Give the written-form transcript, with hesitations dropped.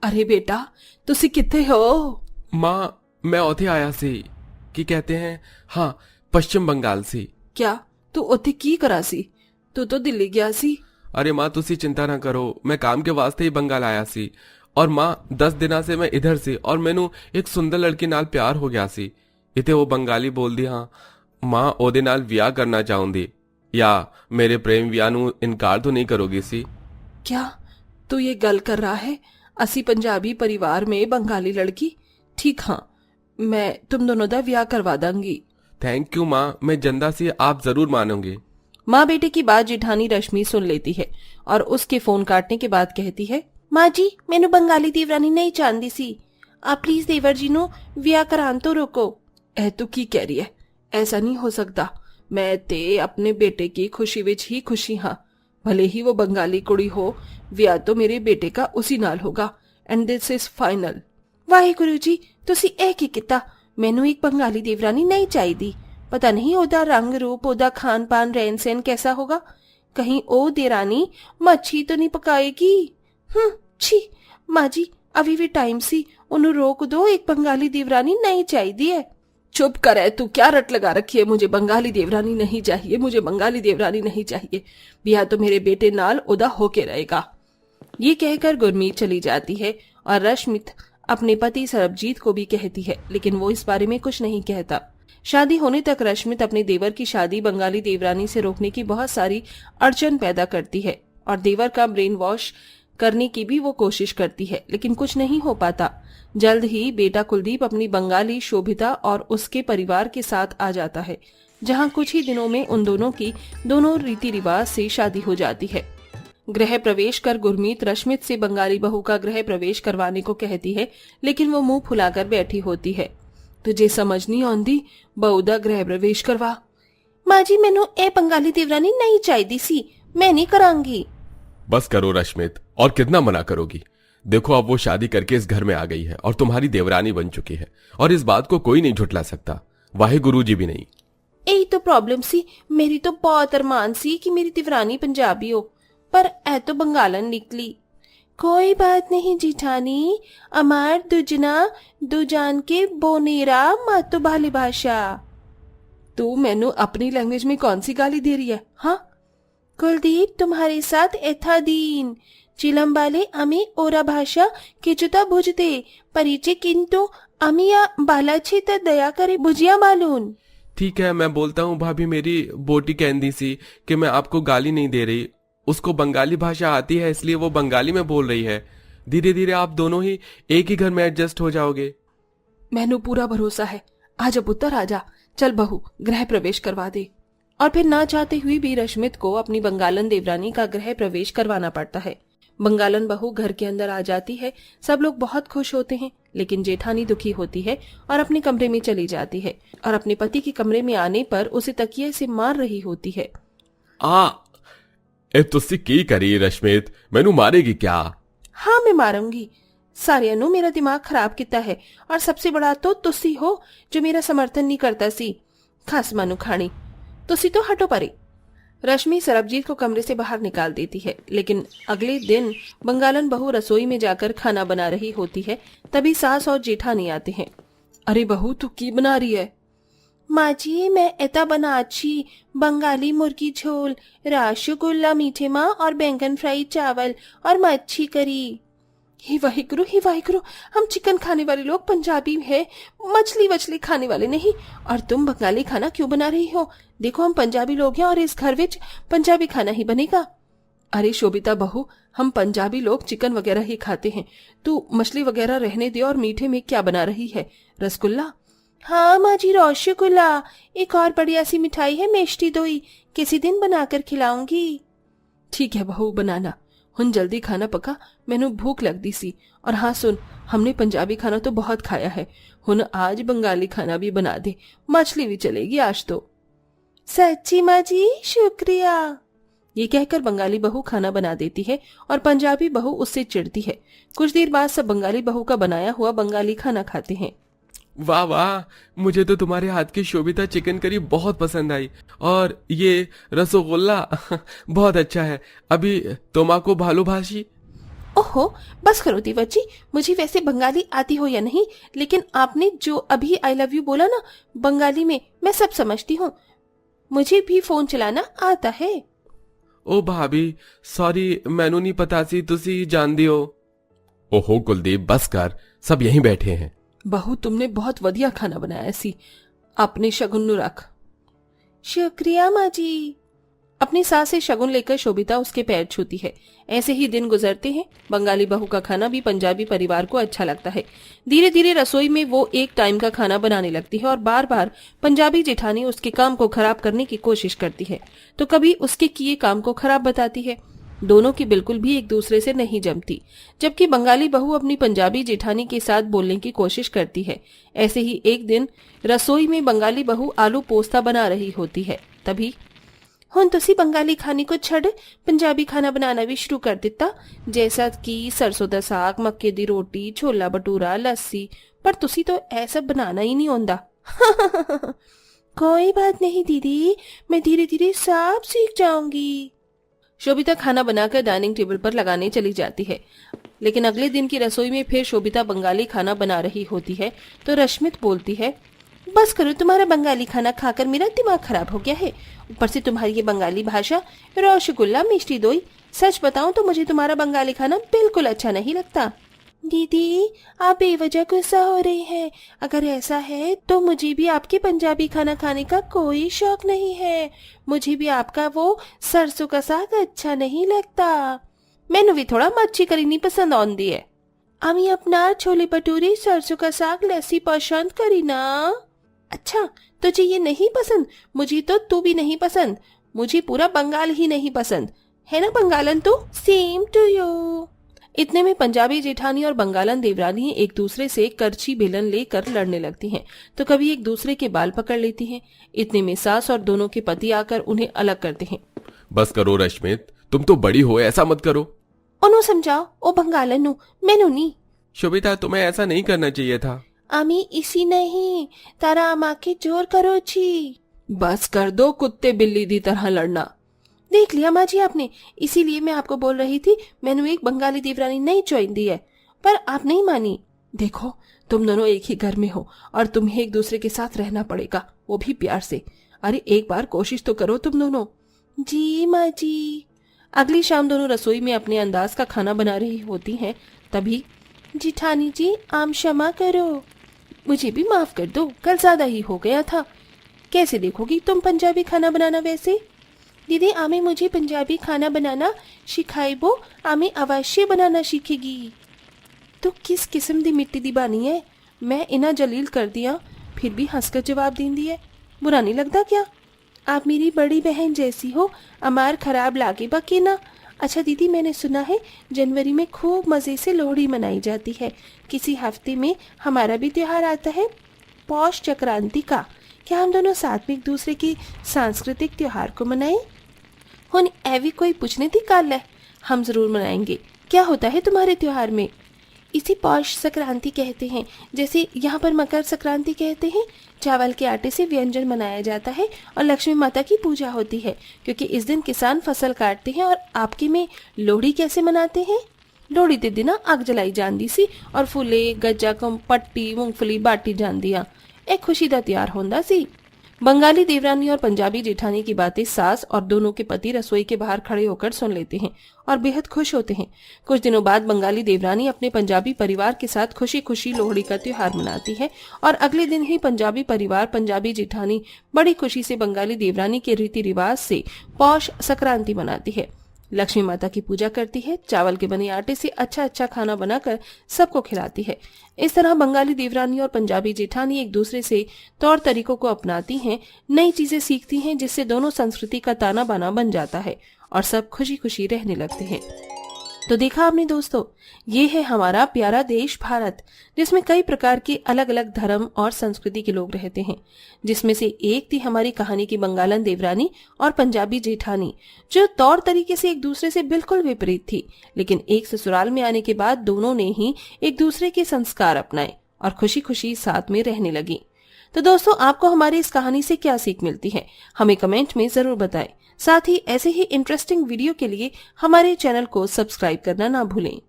अरे बेटा, तुसी किथे हो? माँ, मैं उथे आया सी की कहते हैं, हाँ, पश्चिम बंगाल से। क्या तू उथे की करा सी? तू तो दिल्ली गया सी। अरे माँ, तुसी चिंता ना करो, मैं काम के वास्ते ही बंगाल आया सी। और माँ, 10 दिना से मैं इधर सी और मैनू एक सुंदर लड़की नाल प्यार हो गया सी। इते वो बंगाली बोलदी, हाँ माँ, ओदे नाल विआह करना चाहुंदी। या मेरे प्रेम विआह नू इनकार तो नहीं करोगी सी? क्या तू ये गल कर रहा है? असी पंजाबी परिवार में बंगाली लड़की? ठीक, हाँ, मैं तुम दोनों दा ब्याह करवा दूंगी। थैंक यू माँ, मैं जंदा सी आप जरूर मानोगे। माँ बेटे की बात जेठानी रश्मि सुन लेती है और उसके फोन काटने के बाद कहती है, माँ जी, मैनू बंगाली देवरानी नहीं चाहती सी। आप प्लीज देवर जी नो ब्याह करान तो रोको। ए तू की कह रही है? ऐसा नहीं हो सकता। मैं ते अपने बेटे की खुशी विच ही खुशी हाँ। भले ही वो बंगाली कुड़ी हो, ब्याह तो मेरे बेटे का उसी नाल होगा and this is final. Waheguru ji, तुसी ए की किता? मैनू एक बंगाली देवरानी नहीं चाहिदी। पता नहीं ओदा रंग रूप, ओदा खान पान, रहन सहन कैसा होगा। कहीं ओ देरानी मच्छी तो नहीं पकाएगी? छी। माँ जी, अभी भी टाइम सी, उन्हें रोक दो। एक बंगाली देवरानी नहीं चाहिए है। चुप कर, है तू क्या रट लगा रखी है? मुझे बंगाली देवरानी नहीं चाहिए, मुझे बंगाली देवरानी नहीं चाहिए। ब्याह तो मेरे बेटे नाल ओदा होके रहेगा। ये कहकर गुरमीत चली जाती है और रश्मित अपने पति सरबजीत को भी कहती है, लेकिन वो इस बारे में कुछ नहीं कहता। शादी होने तक रश्मित अपने देवर की शादी बंगाली देवरानी से रोकने की बहुत सारी अड़चन पैदा करती है और देवर का ब्रेन वॉश करने की भी वो कोशिश करती है, लेकिन कुछ नहीं हो पाता। जल्द ही बेटा कुलदीप अपनी बंगाली शोभिता और उसके परिवार के साथ आ जाता है, जहाँ कुछ ही दिनों में उन दोनों की दोनों रीति रिवाज से शादी हो जाती है। गृह प्रवेश कर गुरमीत रश्मित से बंगाली बहू का गृह प्रवेश करवाने को कहती है, लेकिन वो मुंह फुलाकर बैठी होती है। तुझे समझ नहीं आंदी, बहू दा गृह प्रवेश करवा। माँ जी, मैनू ए बंगाली देवरानी नहीं चाहिए सी, मैं नहीं करांगी। बस करो रश्मित, और कितना मना करोगी? देखो, अब वो शादी करके इस घर में आ गई है और तुम्हारी देवरानी बन चुकी है, और इस बात को कोई नहीं झुटला सकता, वाहिगुरु जी भी नहीं। यही तो प्रॉब्लम सी। मेरी तो बहुत अरमान सी कि मेरी देवरानी पंजाबी हो, पर ए तो बंगालन निकली। कोई बात नहीं जिठानी, अमार दुजना दुजान के बोनेरा मातो भाली भाषा। तू मैनू अपनी लैंग्वेज में कौन सी गाली दे रही है? हाँ, कुलदीप तुम्हारे साथ एथा दीन चिलम्बाले अमी ओरा भाषा किचुता बुझते परिचय किंतु अमिया बालाछी त दया करे बुझिया मालून। ठीक है, मैं बोलता हूँ भाभी, मेरी बोटी कहती सी कि मैं आपको गाली नहीं दे रही, उसको बंगाली भाषा आती है इसलिए वो बंगाली में बोल रही है। धीरे धीरे आप दोनों ही एक ही घर में एडजस्ट हो जाओगे। मैनू पूरा भरोसा है। आजा पुत्र आजा, चल बहू गृह प्रवेश करवा दे। और फिर ना चाहते हुए भी रश्मित को अपनी बंगालन देवरानी का गृह प्रवेश करवाना पड़ता है। बंगालन बहू घर के अंदर आ जाती है। सब लोग बहुत खुश होते हैं, लेकिन जेठानी दुखी होती है और अपने कमरे में चली जाती है और अपने पति के कमरे में आने पर उसे तकिए से मार रही होती है। ए तुसी की करी रश्मित, मैनू मारेगी क्या? हाँ, मैं मारूंगी। सारिया नु मेरा दिमाग खराब किता है, और सबसे बड़ा तो तुसी हो जो मेरा समर्थन नहीं करता सी। खास मानू खानी तुसी तो हटो परे। रश्मि सरबजीत को कमरे से बाहर निकाल देती है, लेकिन अगले दिन बंगालन बहू रसोई में जाकर खाना बना रही होती है। तभी सास और जेठानी आते हैं। अरे बहू, तू की बना रही है? माँ जी, मैं एता बनाची बंगाली मुर्गी झोल, रसगुल्ला मीठे माँ और बैंगन फ्राई चावल और मच्छी करी। हे वाहिगुरु, हे वाहिगुरु, हम चिकन खाने वाले लोग पंजाबी हैं, मछली वछली खाने वाले नहीं। और तुम बंगाली खाना क्यों बना रही हो? देखो, हम पंजाबी लोग हैं और इस घर विच पंजाबी खाना ही बनेगा। अरे शोभिता बहू, हम पंजाबी लोग चिकन वगैरह ही खाते हैं, तू मछली वगैरह रहने दे। और मीठे में क्या बना रही है? रसगुल्ला? हाँ माँ जी, रसगुल्ला। एक और बढ़िया सी मिठाई है मेष्टी दोई, किसी दिन बनाकर खिलाऊंगी। ठीक है बहू, बनाना। हुन जल्दी खाना पका, मैनू भूख लगती सी। और हाँ सुन, हमने पंजाबी खाना तो बहुत खाया है, हुन आज बंगाली खाना भी बना दे, मछली भी चलेगी आज तो। सच्ची माँ जी, शुक्रिया। ये कहकर बंगाली बहू खाना बना देती है और पंजाबी बहू उससे चिढ़ती है। कुछ देर बाद सब बंगाली बहू का बनाया हुआ बंगाली खाना खाते हैं। वाह वाह, मुझे तो तुम्हारे हाथ की शोभिता चिकन करी बहुत पसंद आई, और ये रसगुल्ला बहुत अच्छा है। अभी तुम्हाको भालू भाषी। ओहो, बस करो देवर जी, मुझे वैसे बंगाली आती हो या नहीं, लेकिन आपने जो अभी आई लव यू बोला ना बंगाली में, मैं सब समझती हूँ। मुझे भी फोन चलाना आता है। ओ भाभी सॉरी, मैनू नहीं पता सी, तुसी जानदी हो। ओहो कुलदीप बस कर, सब यहीं बैठे हैं। बहू तुमने बहुत वधिया खाना बनाया सी, आपने शगुन नु रख। शुक्रिया माँ जी। अपनी सास से शगुन लेकर शोभिता उसके पैर छूती है। ऐसे ही दिन गुजरते हैं। बंगाली बहू का खाना भी पंजाबी परिवार को अच्छा लगता है। धीरे धीरे रसोई में वो एक टाइम का खाना बनाने लगती है और बार बार पंजाबी जेठानी उसके काम को खराब करने की कोशिश करती है, तो कभी उसके किए काम को खराब बताती है। दोनों की बिल्कुल भी एक दूसरे से नहीं जमती, जबकि बंगाली बहू अपनी पंजाबी जेठानी के साथ बोलने की कोशिश करती है। ऐसे ही एक दिन रसोई में बंगाली बहू आलू पोस्ता बना रही होती है। तभी हुण तुसी बंगाली खाने को छड़ पंजाबी खाना बनाना भी शुरू कर दिता, जैसा कि सरसों दा साग, मक्के दी रोटी, छोला भटूरा, लस्सी, पर तुसी तो ऐसा बनाना ही नहीं आंदा। कोई बात नहीं दीदी, मैं धीरे धीरे सब सीख जाऊंगी। शोभिता खाना बनाकर डाइनिंग टेबल पर लगाने चली जाती है, लेकिन अगले दिन की रसोई में फिर शोभिता बंगाली खाना बना रही होती है, तो रश्मित बोलती है, बस करो, तुम्हारा बंगाली खाना खाकर मेरा दिमाग खराब हो गया है। ऊपर से तुम्हारी ये बंगाली भाषा, रसगुल्ला, मिष्टी दोई। सच बताऊं तो मुझे तुम्हारा बंगाली खाना बिल्कुल अच्छा नहीं लगता। दीदी आप बेवजह गुस्सा हो रही हैं। अगर ऐसा है तो मुझे भी आपके पंजाबी खाना खाने का कोई शौक नहीं है। मुझे भी आपका वो सरसों का साग अच्छा नहीं लगता। मैनू भी थोड़ा मच्छी करी नहीं पसंद आंदी है। अमी अपना छोले भटूरे, सरसों का साग, लस्सी पसंद करी ना। अच्छा तुझे ये नहीं पसंद? मुझे तो तू भी नहीं पसंद। मुझे पूरा बंगाल ही नहीं पसंद है ना बंगालन तू। Same to you. इतने में पंजाबी जेठानी और बंगालन देवरानी एक दूसरे से करछी बेलन लेकर लड़ने लगती हैं, तो कभी एक दूसरे के बाल पकड़ लेती हैं। इतने में सास और दोनों के पति आकर उन्हें अलग करते हैं। बस करो रश्मित, तुम तो बड़ी हो, ऐसा मत करो। उन्हों समझाओ, ओ बंगालन नु, मैनू नहीं। शोभिता तुम्हें ऐसा नहीं करना चाहिए था। आमी इसी नहीं, तारा आमा के जोर करो छी। बस कर दो कुत्ते बिल्ली दी तरह लड़ना। देख लिया माँ जी आपने, इसीलिए मैं आपको बोल रही थी मैंने एक बंगाली देवरानी नहीं ज्वाइन दी है, पर आप नहीं मानी। देखो तुम दोनों एक ही घर में हो और तुम्हें एक दूसरे के साथ रहना पड़ेगा, वो भी प्यार से। अरे एक बार कोशिश तो करो तुम दोनों। जी माँ जी। अगली शाम दोनों रसोई में अपने अंदाज का खाना बना रही होती हैं। तभी जिठानी जी आम क्षमा करो, मुझे भी माफ कर दो, कल ज्यादा ही हो गया था। कैसे देखोगी तुम पंजाबी खाना बनाना वैसे? दीदी आमे मुझे पंजाबी खाना बनाना सिखाइबो, आमे अवश्य बनाना सीखेगी। तो किस किस्म दी मिट्टी दी बानी है? मैं इना जलील कर दिया फिर भी हंसकर जवाब देंदी है। बुरा नहीं लगता क्या? आप मेरी बड़ी बहन जैसी हो, अमार खराब लागे बाकी ना। अच्छा दीदी मैंने सुना है जनवरी में खूब मजे से लोहड़ी मनाई जाती है। किसी हफ्ते में हमारा भी त्योहार आता है, पौष संक्रांति का। क्या हम दोनों साथ में एक दूसरे की सांस्कृतिक त्योहार को मनाएं? हुन एवी कोई पूछने थी काल है, हम जरूर मनाएंगे। क्या होता है तुम्हारे त्योहार में? इसी पौष संक्रांति कहते हैं, जैसे यहाँ पर मकर संक्रांति कहते हैं। चावल के आटे से व्यंजन बनाया जाता है और लक्ष्मी माता की पूजा होती है, क्योंकि इस दिन किसान फसल काटते हैं। और आपके में लोहड़ी कैसे मनाते हैं? लोहड़ी के दिन आग जलाई जाती सी और फुले गज्जा कम पट्टी मूंगफली बाटी जांदियां। एक खुशी का त्योहार होंदा सी। बंगाली देवरानी और पंजाबी जेठानी की बातें सास और दोनों के पति रसोई के बाहर खड़े होकर सुन लेते हैं और बेहद खुश होते हैं। कुछ दिनों बाद बंगाली देवरानी अपने पंजाबी परिवार के साथ खुशी खुशी लोहड़ी का त्योहार मनाती है और अगले दिन ही पंजाबी परिवार पंजाबी जेठानी बड़ी खुशी से बंगाली देवरानी के रीति रिवाज से पौष संक्रांति मनाती है। लक्ष्मी माता की पूजा करती है, चावल के बने आटे से अच्छा अच्छा खाना बनाकर सबको खिलाती है। इस तरह बंगाली देवरानी और पंजाबी जेठानी एक दूसरे से तौर तरीकों को अपनाती हैं, नई चीजें सीखती हैं, जिससे दोनों संस्कृति का ताना बाना बन जाता है और सब खुशी खुशी रहने लगते हैं। तो देखा आपने दोस्तों, ये है हमारा प्यारा देश भारत, जिसमें कई प्रकार के अलग अलग धर्म और संस्कृति के लोग रहते हैं, जिसमें से एक थी हमारी कहानी की बंगालन देवरानी और पंजाबी जेठानी, जो तौर तरीके से एक दूसरे से बिल्कुल विपरीत थी, लेकिन एक ससुराल में आने के बाद दोनों ने ही एक दूसरे के संस्कार अपनाए और खुशी खुशी साथ में रहने लगी। तो दोस्तों, आपको हमारी इस कहानी से क्या सीख मिलती है, हमें कमेंट में जरूर बताएं। साथ ही ऐसे ही इंटरेस्टिंग वीडियो के लिए हमारे चैनल को सब्सक्राइब करना ना भूलें।